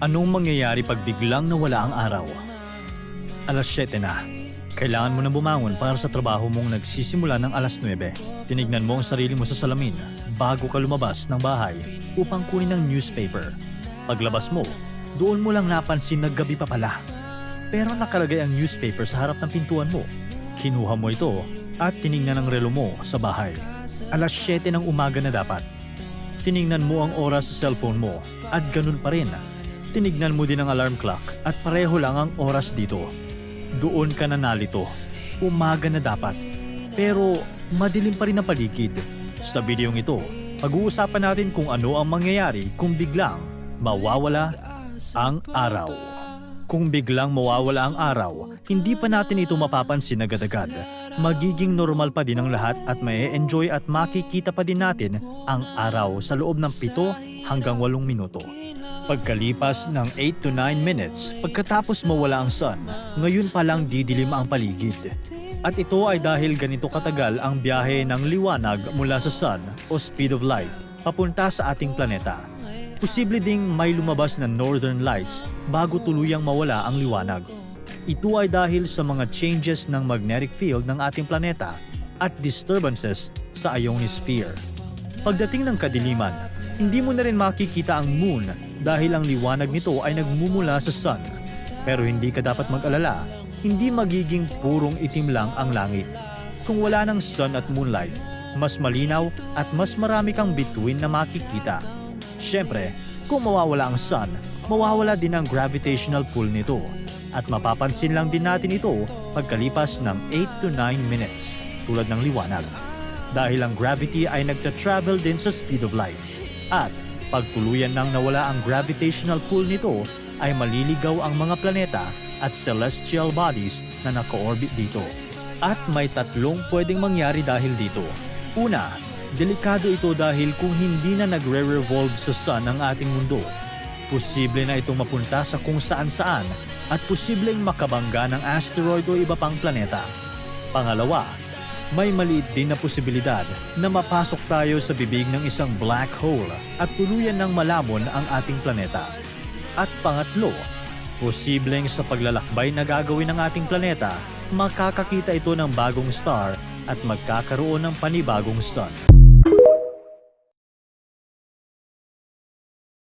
Anong mangyayari pag biglang nawala ang araw? Alas 7 na. Kailangan mo na bumangon para sa trabaho mong nagsisimula ng alas 9. Tinignan mo ang sarili mo sa salamin bago ka lumabas ng bahay upang kunin ang newspaper. Paglabas mo, doon mo lang napansin na gabi pa pala. Pero nakalagay ang newspaper sa harap ng pintuan mo. Kinuha mo ito at tinignan ang relo mo sa bahay. Alas 7 ng umaga na dapat. Tinignan mo ang oras sa cellphone mo at ganun pa rin. Tinignan mo din ang alarm clock at pareho lang ang oras dito. Doon ka na nalito. Umaga na dapat. Pero madilim pa rin ang paligid. Sa videong ito, pag-uusapan natin kung ano ang mangyayari kung biglang mawawala ang araw. Kung biglang mawawala ang araw, hindi pa natin ito mapapansin agad-agad. Magiging normal pa din ang lahat at mae-enjoy at makikita pa din natin ang araw sa loob ng 7 hanggang 8 minuto. Pagkalipas ng 8 to 9 minutes, pagkatapos mawala ang sun, ngayon pa lang didilim ang paligid. At ito ay dahil ganito katagal ang biyahe ng liwanag mula sa sun o speed of light papunta sa ating planeta. Posible ding may lumabas na northern lights bago tuluyang mawala ang liwanag. Ito ay dahil sa mga changes ng magnetic field ng ating planeta at disturbances sa ionosphere. Pagdating ng kadiliman, hindi mo na rin makikita ang moon dahil ang liwanag nito ay nagmumula sa sun. Pero hindi ka dapat mag-alala, hindi magiging purong itim lang ang langit. Kung wala ng sun at moonlight, mas malinaw at mas marami kang bituin na makikita. Siyempre, kung mawawala ang sun, mawawala din ang gravitational pull nito. At mapapansin lang din natin ito pagkalipas ng 8 to 9 minutes tulad ng liwanag. Dahil ang gravity ay nagta-travel din sa speed of light. At pag tuluyan nang nawala ang gravitational pull nito, ay maliligaw ang mga planeta at celestial bodies na naka-orbit dito. At may tatlong pwedeng mangyari dahil dito. Una, delikado ito dahil kung hindi na nagre-revolve sa sun ang ating mundo, posible na itong mapunta sa kung saan-saan at posibleng makabangga ng asteroid o iba pang planeta. Pangalawa, may maliit din na posibilidad na mapasok tayo sa bibig ng isang black hole at tuluyan ng malamon ang ating planeta. At pangatlo, posibleng sa paglalakbay na gagawin ng ating planeta, makakakita ito ng bagong star at magkakaroon ng panibagong sun.